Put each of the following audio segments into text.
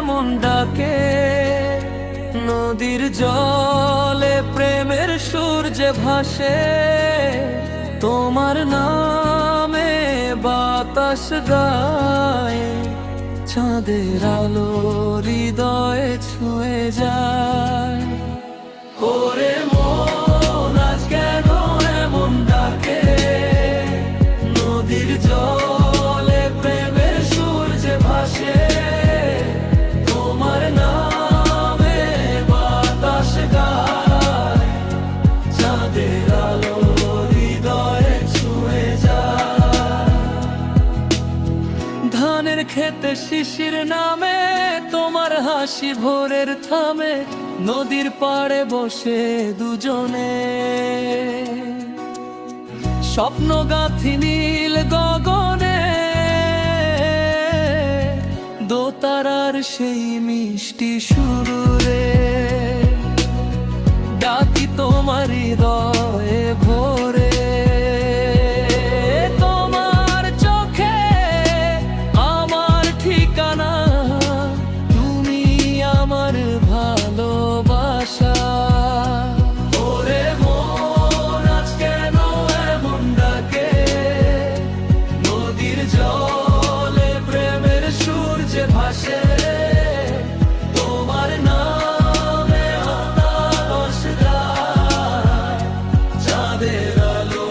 এমন ডাকে, নদীর জলে প্রেমের সূর্যে ভাসে, তোমার নামে বাতাস গায়, চাঁদের আলো হৃদয়ে ছুঁয়ে যায়। ওরে মন আজ কেন এমন ডাকে, নদীর জলে প্রেমের সূর্যে ভাসে, তোমার নামে বাতাস গায়, চাঁদের আলো হৃদয়ে ছুঁয়ে যায়। ধানের খেতে শিশির নামে, তোমার হাসি ভোরের থামে, নদীর পাড়ে বসে দুজনে স্বপ্ন গাঁথি নীল গগনে, দোতারার সেই মিষ্টি সুরে ডাকি তোমার হৃদয়ে ভোরে। তোমার চোখে আমার ঠিকানা, তুমি আমার ভালোবাসা। ওরে মন আজ কেন এমন ডাকে, নদীর জলে প্রেমের সূর্যে ভাসে, তোমার নামে বাতাস গায়, চাঁদের আলো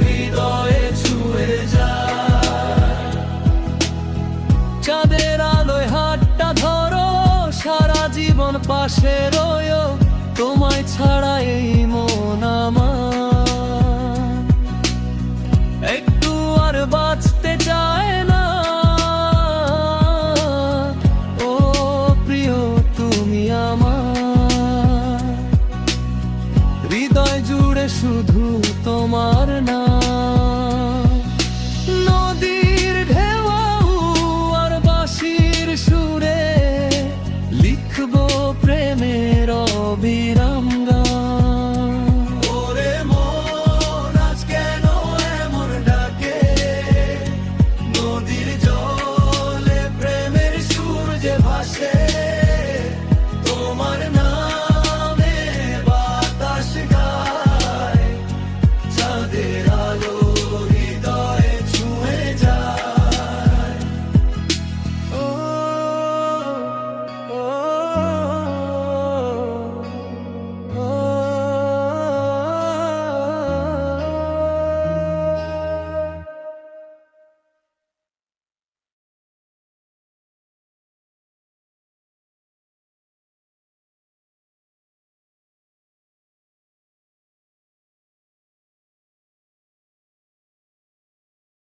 হৃদয়ে ছুঁয়ে যায়। চাঁদের আলোয় হাতটা ধরো, সারা জীবন পাশে রয়ো, তোমায় ছাড়া এই মন আমার একটু আর বাঁচতে চায় না। ও প্রিয় তুমি আমার, হৃদয় জুড়ে শুধু তোমার নাম। নদীর ঢেউ আর বাঁশির সুরে লিখবো প্রেমের অবিরাম গান। ওরে মন আজ কেন এমন ডাকে, নদীর জলে প্রেমের সূর্যে ভাসে,